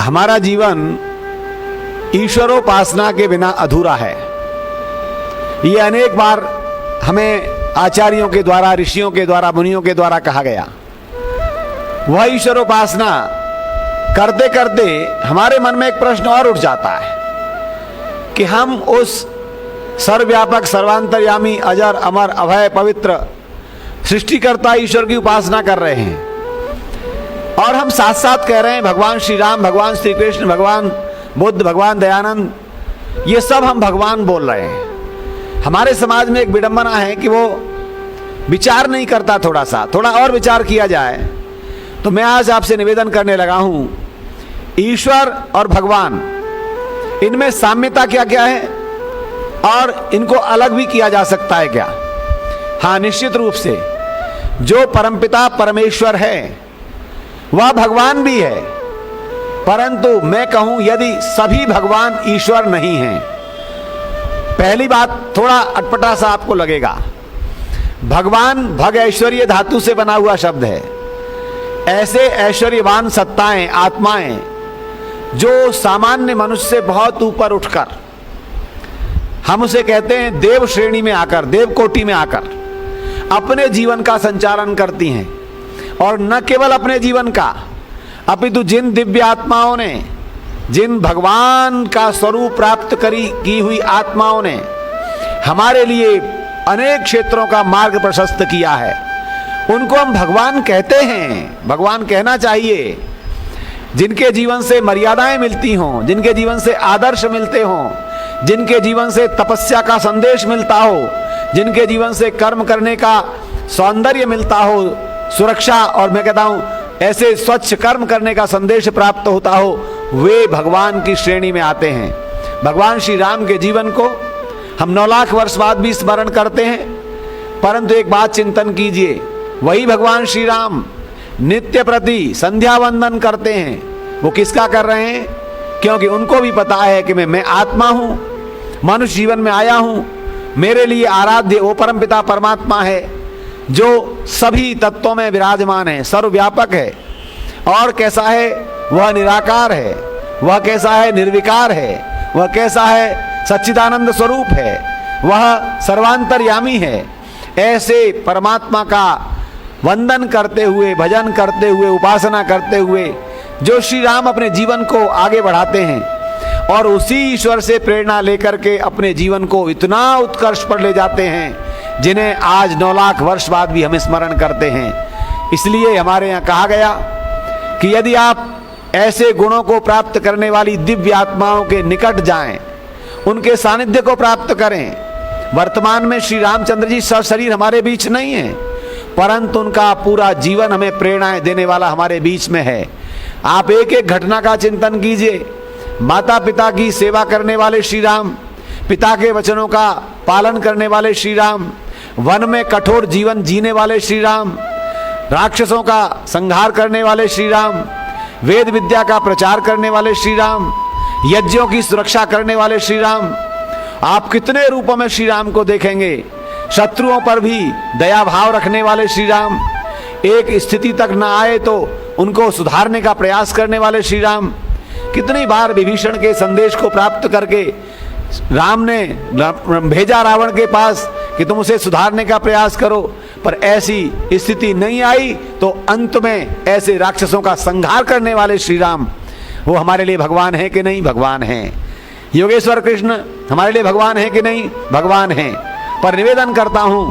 हमारा जीवन ईश्वरोपासना के बिना अधूरा है। ये अनेक बार हमें आचार्यों के द्वारा, ऋषियों के द्वारा, मुनियों के द्वारा कहा गया। वह ईश्वरोपासना करते करते हमारे मन में एक प्रश्न और उठ जाता है कि हम उस सर्वव्यापक, सर्वांतर्यामी, अजर, अमर, अभय, पवित्र सृष्टिकर्ता ईश्वर की उपासना कर रहे हैं और हम साथ साथ कह रहे हैं भगवान श्री राम, भगवान श्री कृष्ण, भगवान बुद्ध, भगवान दयानंद, ये सब हम भगवान बोल रहे हैं। हमारे समाज में एक विडंबना है कि वो विचार नहीं करता, थोड़ा और विचार किया जाए। तो मैं आज आपसे निवेदन करने लगा हूं, ईश्वर और भगवान, इनमें साम्यता क्या क्या है और इनको अलग भी किया जा सकता है क्या? हाँ, निश्चित रूप से जो परमपिता परमेश्वर है वह भगवान भी है, परंतु मैं कहूं यदि सभी भगवान ईश्वर नहीं हैं। पहली बात, थोड़ा अटपटा सा आपको लगेगा, भगवान भग ऐश्वर्य धातु से बना हुआ शब्द है। ऐसे ऐश्वर्यवान सत्ताएं, आत्माएं जो सामान्य मनुष्य से बहुत ऊपर उठकर, हम उसे कहते हैं देव श्रेणी में आकर, देव कोटि में आकर अपने जीवन का संचालन करती हैं। और न केवल अपने जीवन का, अपितु जिन दिव्य आत्माओं ने, जिन भगवान का स्वरूप प्राप्त की हुई आत्माओं ने हमारे लिए अनेक क्षेत्रों का मार्ग प्रशस्त किया है, उनको हम भगवान कहते हैं। भगवान कहना चाहिए। जिनके जीवन से मर्यादाएं मिलती हों, जिनके जीवन से आदर्श मिलते हों, जिनके जीवन से तपस्या का संदेश मिलता हो, जिनके जीवन से कर्म करने का सौंदर्य मिलता हो, सुरक्षा, और मैं कहता हूं ऐसे स्वच्छ कर्म करने का संदेश प्राप्त होता हो, वे भगवान की श्रेणी में आते हैं। भगवान श्री राम के जीवन को हम 9 लाख वर्ष बाद भी स्मरण करते हैं, परंतु एक बात चिंतन कीजिए, वही भगवान श्री राम नित्य प्रति संध्या वंदन करते हैं। वो किसका कर रहे हैं? क्योंकि उनको भी पता है कि मैं आत्मा हूं, मनुष्य जीवन में आया हूं, मेरे लिए आराध्य वो परमपिता परमात्मा है जो सभी तत्वों में विराजमान है, सर्वव्यापक है। और कैसा है? वह निराकार है, वह कैसा है? निर्विकार है, वह कैसा है? सच्चिदानंद स्वरूप है, वह सर्वांतर्यामी है। ऐसे परमात्मा का वंदन करते हुए, भजन करते हुए, उपासना करते हुए जो श्री राम अपने जीवन को आगे बढ़ाते हैं और उसी ईश्वर से प्रेरणा लेकर के अपने जीवन को इतना उत्कर्ष पर ले जाते हैं जिन्हें आज 9 लाख वर्ष बाद भी हम स्मरण करते हैं। इसलिए हमारे यहाँ कहा गया कि यदि आप ऐसे गुणों को प्राप्त करने वाली दिव्य आत्माओं के निकट जाएं, उनके सानिध्य को प्राप्त करें। वर्तमान में श्री रामचंद्र जी सशरीर हमारे बीच नहीं है, परंतु उनका पूरा जीवन हमें प्रेरणाएं देने वाला हमारे बीच में है। आप एक एक घटना का चिंतन कीजिए। माता पिता की सेवा करने वाले श्री राम, पिता के वचनों का पालन करने वाले श्री राम, वन में कठोर जीवन जीने वाले श्री राम, राक्षसों का संहार करने वाले श्री राम, वेद विद्या का प्रचार करने वाले श्री राम, यज्ञों की सुरक्षा करने वाले श्री राम। आप कितने रूपों में श्री राम को देखेंगे। शत्रुओं पर भी दया भाव रखने वाले श्री राम, एक स्थिति तक न आए तो उनको सुधारने का प्रयास करने वाले श्री राम। कितनी बार विभीषण के संदेश को प्राप्त करके राम ने भेजा रावण के पास कि तुम उसे सुधारने का प्रयास करो, पर ऐसी स्थिति नहीं आई तो अंत में ऐसे राक्षसों का संहार करने वाले श्री राम, वो हमारे लिए भगवान है कि नहीं? भगवान हैं। योगेश्वर कृष्ण हमारे लिए भगवान है कि नहीं? भगवान हैं। पर निवेदन करता हूं,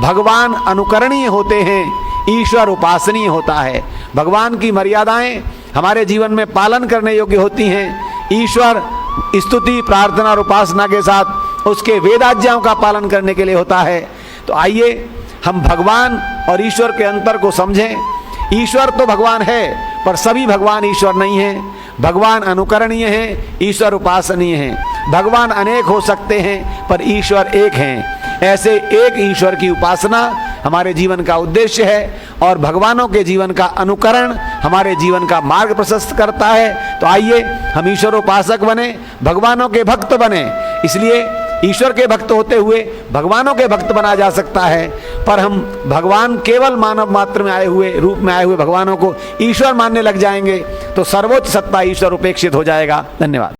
भगवान अनुकरणीय होते हैं, ईश्वर उपासनीय होता है। भगवान की मर्यादाएं हमारे जीवन में पालन करने योग्य होती हैं। ईश्वर स्तुति, प्रार्थना और उपासना के साथ उसके वेदाज्ञाओं का पालन करने के लिए होता है। तो आइए हम भगवान और ईश्वर के अंतर को समझें। ईश्वर तो भगवान है, पर सभी भगवान ईश्वर नहीं हैं। भगवान अनुकरणीय हैं, ईश्वर उपासनीय हैं। भगवान अनेक हो सकते हैं, पर ईश्वर एक हैं। ऐसे एक ईश्वर की उपासना हमारे जीवन का उद्देश्य है और भगवानों के जीवन का अनुकरण हमारे जीवन का मार्ग प्रशस्त करता है। तो आइए हम ईश्वर उपासक बने, भगवानों के भक्त बने। इसलिए ईश्वर के भक्त होते हुए भगवानों के भक्त बना जा सकता है, पर हम भगवान केवल मानव मात्र में आए हुए रूप में आए हुए भगवानों को ईश्वर मानने लग जाएंगे तो सर्वोच्च सत्ता ईश्वर उपेक्षित हो जाएगा। धन्यवाद।